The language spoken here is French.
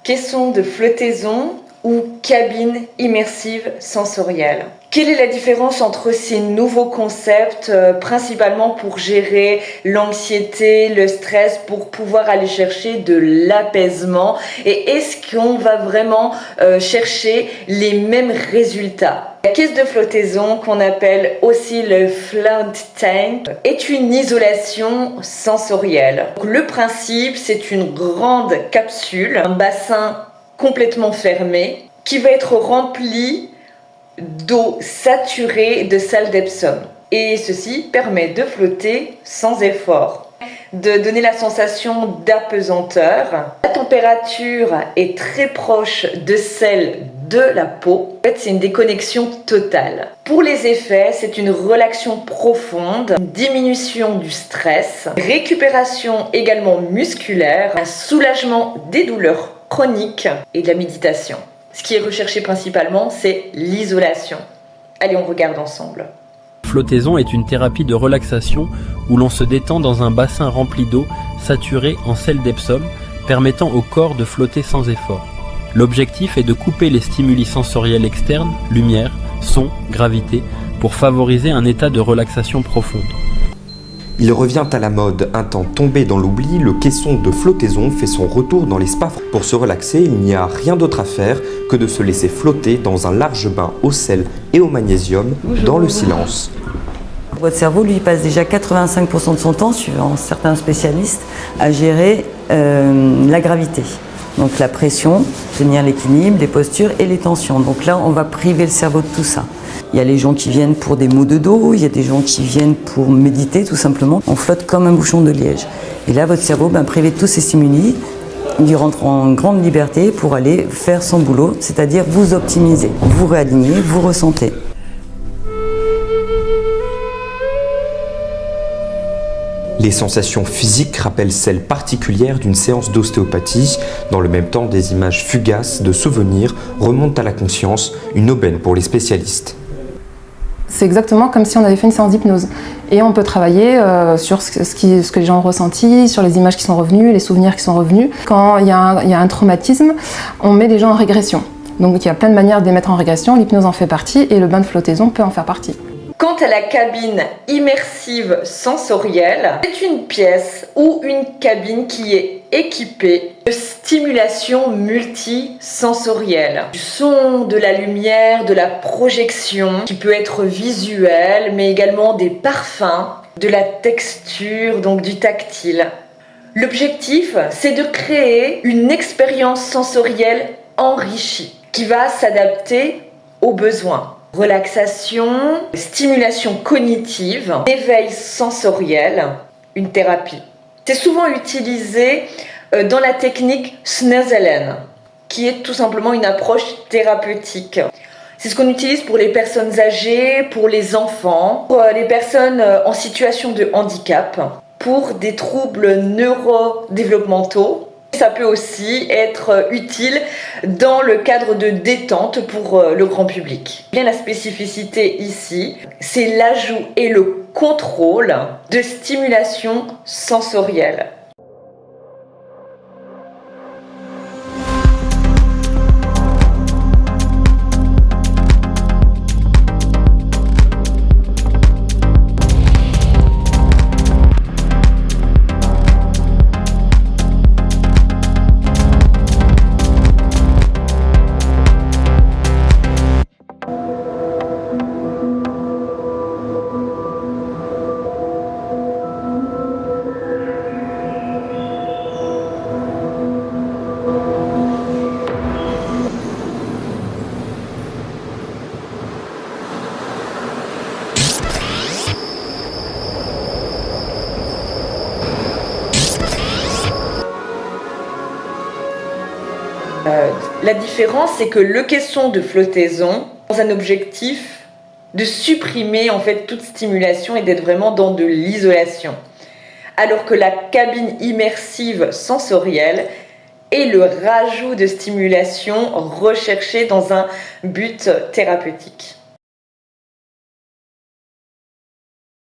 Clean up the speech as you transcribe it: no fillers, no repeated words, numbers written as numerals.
Caisson de flottaison ou cabine immersive sensorielle. Quelle est la différence entre ces nouveaux concepts, principalement pour gérer l'anxiété, le stress, pour pouvoir aller chercher de l'apaisement? Et est-ce qu'on va vraiment chercher les mêmes résultats? La caisse de flottaison, qu'on appelle aussi le float tank, est une isolation sensorielle. Donc, le principe, c'est une grande capsule, un bassin complètement fermé, qui va être rempli d'eau saturée de sel d'Epsom. Et ceci permet de flotter sans effort, de donner la sensation d'apesanteur. La température est très proche de celle de la peau. En fait, c'est une déconnexion totale. Pour les effets, c'est une relaxation profonde, une diminution du stress, récupération également musculaire, un soulagement des douleurs chroniques et de la méditation. Ce qui est recherché principalement, c'est l'isolation. Allez, on regarde ensemble. Flottaison est une thérapie de relaxation où l'on se détend dans un bassin rempli d'eau saturée en sel d'Epsom, permettant au corps de flotter sans effort. L'objectif est de couper les stimuli sensoriels externes, lumière, son, gravité, pour favoriser un état de relaxation profonde. Il revient à la mode. Un temps tombé dans l'oubli, le caisson de flottaison fait son retour dans les spas. Pour se relaxer, il n'y a rien d'autre à faire que de se laisser flotter dans un large bain au sel et au magnésium dans le silence. Votre cerveau, lui, passe déjà 85% de son temps, suivant certains spécialistes, à gérer la gravité. Donc la pression, tenir l'équilibre, les postures et les tensions. Donc là, on va priver le cerveau de tout ça. Il y a les gens qui viennent pour des maux de dos, il y a des gens qui viennent pour méditer tout simplement. On flotte comme un bouchon de liège. Et là, votre cerveau, privé de tous ces stimuli, il rentre en grande liberté pour aller faire son boulot, c'est-à-dire vous optimiser, vous réaligner, vous ressentez. Les sensations physiques rappellent celles particulières d'une séance d'ostéopathie. Dans le même temps, des images fugaces de souvenirs remontent à la conscience, une aubaine pour les spécialistes. C'est exactement comme si on avait fait une séance d'hypnose. Et on peut travailler sur ce que les gens ont ressenti, sur les images qui sont revenues, les souvenirs qui sont revenus. Quand il y a un traumatisme, on met les gens en régression. Donc il y a plein de manières de les mettre en régression, l'hypnose en fait partie et le bain de flottaison peut en faire partie. Quant à la cabine immersive sensorielle, c'est une pièce ou une cabine qui est équipée de stimulation multisensorielle. Du son, de la lumière, de la projection qui peut être visuelle, mais également des parfums, de la texture, donc du tactile. L'objectif, c'est de créer une expérience sensorielle enrichie qui va s'adapter aux besoins. Relaxation, stimulation cognitive, éveil sensoriel, une thérapie. C'est souvent utilisé dans la technique Snezelen, qui est tout simplement une approche thérapeutique. C'est ce qu'on utilise pour les personnes âgées, pour les enfants, pour les personnes en situation de handicap, pour des troubles neurodéveloppementaux. Ça peut aussi être utile dans le cadre de détente pour le grand public. Bien, la spécificité ici, c'est l'ajout et le contrôle de stimulation sensorielle. La différence, c'est que le caisson de flottaison a un objectif de supprimer en fait toute stimulation et d'être vraiment dans de l'isolation. Alors que la cabine immersive sensorielle est le rajout de stimulation recherché dans un but thérapeutique.